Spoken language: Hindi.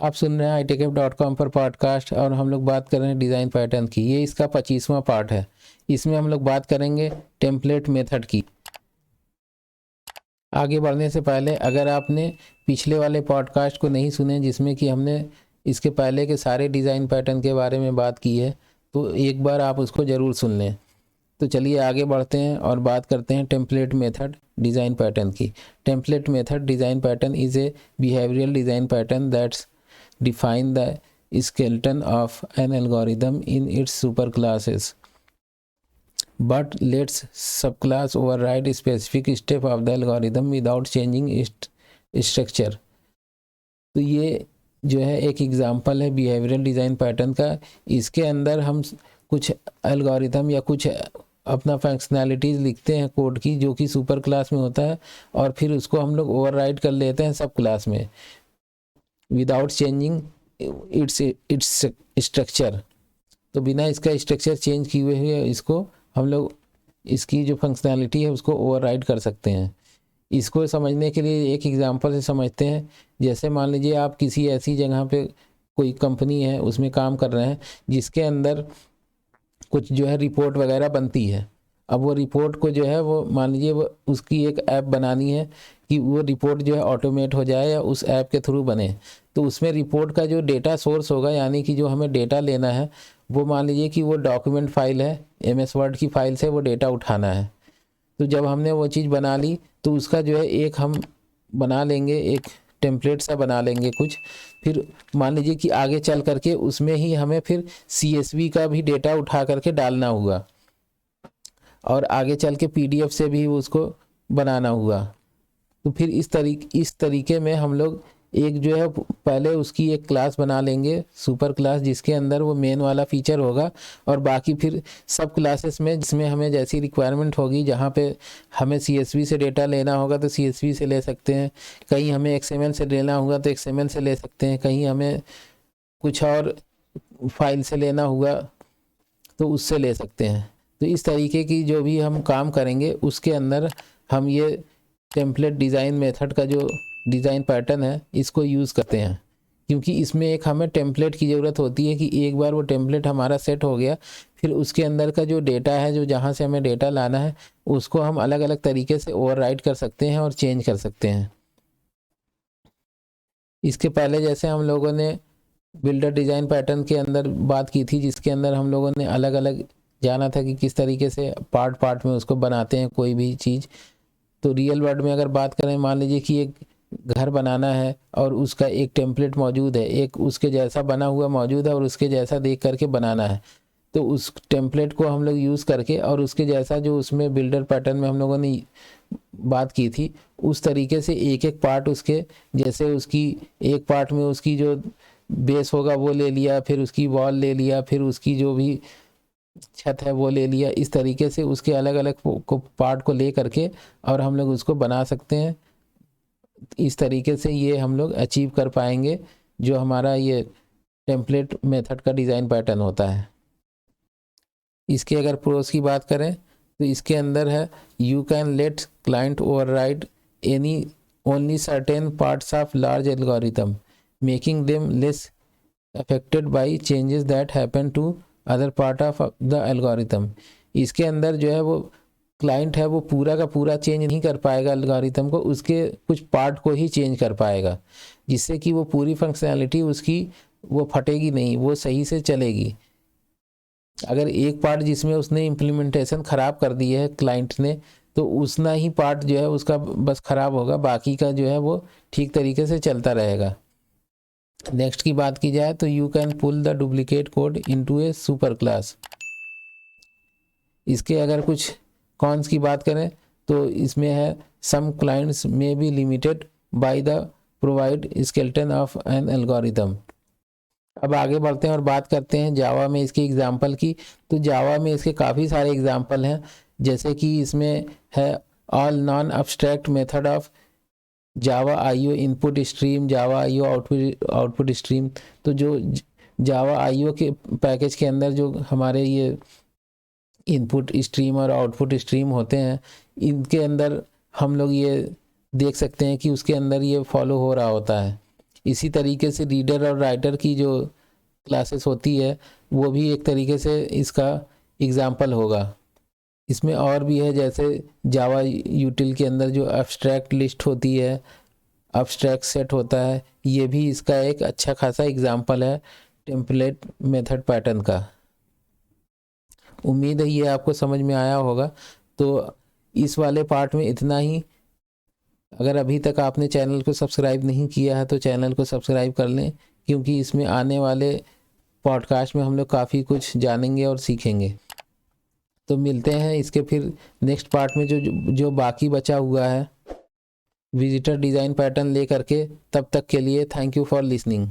आप सुन रहे हैं itechep.com पर पॉडकास्ट और हम लोग बात कर रहे हैं डिज़ाइन पैटर्न की। ये इसका 25वां पार्ट है। इसमें हम लोग बात करेंगे टेम्पलेट मेथड की। आगे बढ़ने से पहले अगर आपने पिछले वाले पॉडकास्ट को नहीं सुने जिसमें कि हमने इसके पहले के सारे डिज़ाइन पैटर्न के बारे में बात की है, तो एक बार आप उसको ज़रूर सुन लें। तो चलिए आगे बढ़ते हैं और बात करते हैं टेम्पलेट मेथड डिज़ाइन पैटर्न की। Template method design pattern is a behavioural design pattern that's define the skeleton of an algorithm in its superclasses, but lets subclass override specific step of the algorithm without changing its structure। तो ये जो है एक एग्जांपल है बिहेवियरल डिज़ाइन पैटर्न का। इसके अंदर हम कुछ एल्गोरिथम या कुछ अपना फंक्शनैलिटीज़ लिखते हैं कोड की, जो कि सुपर क्लास में होता है, और फिर उसको हम लोग ओवरराइड कर लेते हैं सब क्लास में विदाउट चेंजिंग इट्स स्ट्रक्चर। तो बिना इसका स्ट्रक्चर चेंज किए हुए इसको हम लोग इसकी जो फंक्शनैलिटी है उसको ओवरराइड कर सकते हैं। इसको समझने के लिए एक एग्जांपल से समझते हैं। जैसे मान लीजिए आप किसी ऐसी जगह पे कोई कंपनी है उसमें काम कर रहे हैं जिसके अंदर कुछ जो है रिपोर्ट वगैरह बनती है। अब वो रिपोर्ट को जो है वो मान लीजिए वो उसकी एक ऐप बनानी है कि वो रिपोर्ट जो है ऑटोमेट हो जाए या उस ऐप के थ्रू बने। तो उसमें रिपोर्ट का जो डेटा सोर्स होगा, यानी कि जो हमें डेटा लेना है, वो मान लीजिए कि वो डॉक्यूमेंट फाइल है, MS वर्ड की फाइल से वो डेटा उठाना है। तो जब हमने वो चीज़ बना ली तो उसका जो है एक हम बना लेंगे, एक टेम्पलेट सा बना लेंगे कुछ। फिर मान लीजिए कि आगे चल करके उसमें ही हमें फिर CSV का भी डेटा उठा करके डालना होगा और आगे चल के PDF से भी उसको बनाना हुआ। तो फिर इस तरीके में हम लोग एक जो है पहले उसकी एक क्लास बना लेंगे सुपर क्लास, जिसके अंदर वो मेन वाला फीचर होगा, और बाकी फिर सब क्लासेस में जिसमें हमें जैसी रिक्वायरमेंट होगी, जहाँ पे हमें CSV से डेटा लेना होगा तो CSV से ले सकते हैं, कहीं हमें XML से लेना होगा तो XML से ले सकते हैं, कहीं हमें कुछ और फाइल से लेना होगा तो उससे ले सकते हैं। तो इस तरीके की जो भी हम काम करेंगे उसके अंदर हम ये टेम्पलेट डिज़ाइन मेथड का जो डिज़ाइन पैटर्न है इसको यूज़ करते हैं, क्योंकि इसमें एक हमें टेम्पलेट की ज़रूरत होती है कि एक बार वो टेम्पलेट हमारा सेट हो गया, फिर उसके अंदर का जो डेटा है, जो जहाँ से हमें डेटा लाना है, उसको हम अलग अलग तरीके से ओवरराइड कर सकते हैं और चेंज कर सकते हैं। इसके पहले जैसे हम लोगों ने बिल्डर डिज़ाइन पैटर्न के अंदर बात की थी, जिसके अंदर हम लोगों ने अलग अलग जाना था कि किस तरीके से पार्ट पार्ट में उसको बनाते हैं कोई भी चीज़। तो रियल वर्ल्ड में अगर बात करें, मान लीजिए कि एक घर बनाना है और उसका एक टेम्पलेट मौजूद है, एक उसके जैसा बना हुआ मौजूद है और उसके जैसा देख करके बनाना है। तो उस टेम्पलेट को हम लोग यूज़ करके और उसके जैसा जो उसमें बिल्डर पैटर्न में हम लोगों ने बात की थी, उस तरीके से एक एक पार्ट उसके जैसे, उसकी एक पार्ट में उसकी जो बेस होगा वो ले लिया, फिर उसकी वॉल ले लिया, फिर उसकी जो भी छत है वो ले लिया। इस तरीके से उसके अलग अलग को पार्ट को ले करके और हम लोग उसको बना सकते हैं। इस तरीके से ये हम लोग अचीव कर पाएंगे जो हमारा ये टेम्पलेट मेथड का डिज़ाइन पैटर्न होता है। इसके अगर प्रोस की बात करें तो इसके अंदर है, you can let client override any only certain parts of large algorithm making them less affected by changes that happen to other part of the algorithm. इसके अंदर जो है वो क्लाइंट है वो पूरा का पूरा चेंज नहीं कर पाएगा एल्गोरिथम को, उसके कुछ पार्ट को ही चेंज कर पाएगा, जिससे कि वो पूरी फंक्शनैलिटी उसकी वो फटेगी नहीं, वो सही से चलेगी। अगर एक पार्ट जिसमें उसने इम्प्लीमेंटेशन ख़राब कर दी है क्लाइंट ने, तो उतना ही पार्ट जो है उसका बस ख़राब होगा, बाकी का जो है वो ठीक तरीके से चलता रहेगा। नेक्स्ट की बात की जाए तो you can pull the duplicate code into a super class. इसके अगर कुछ कॉन्स की बात करें तो इसमें है, some clients may be limited by the provide skeleton of an algorithm. अब आगे बढ़ते हैं और बात करते हैं जावा में इसके एग्जाम्पल की। तो जावा में इसके काफ़ी सारे एग्जाम्पल हैं, जैसे कि इसमें है all non abstract method of Java IO input stream, Java IO output stream. तो जो जावा IO के पैकेज के अंदर जो हमारे ये इनपुट स्ट्रीम और आउटपुट स्ट्रीम होते हैं, इनके अंदर हम लोग ये देख सकते हैं कि उसके अंदर ये फॉलो हो रहा होता है इसी तरीके से रीडर और राइटर की जो क्लासेस होती है वो भी एक तरीके से इसका एग्जाम्पल होगा। इसमें और भी है, जैसे जावा यूटिल के अंदर जो एब्स्ट्रैक्ट लिस्ट होती है, एब्स्ट्रैक्ट सेट होता है, ये भी इसका एक अच्छा खासा एग्जाम्पल है टेम्पलेट मेथड पैटर्न का। उम्मीद है ये आपको समझ में आया होगा। तो इस वाले पार्ट में इतना ही। अगर अभी तक आपने चैनल को सब्सक्राइब नहीं किया है तो चैनल को सब्सक्राइब कर लें, क्योंकि इसमें आने वाले पॉडकास्ट में हम लोग काफ़ी कुछ जानेंगे और सीखेंगे। तो मिलते हैं इसके फिर नेक्स्ट पार्ट में, जो बाकी बचा हुआ है विजिटर डिज़ाइन पैटर्न ले करके। तब तक के लिए थैंक यू फॉर लिसनिंग।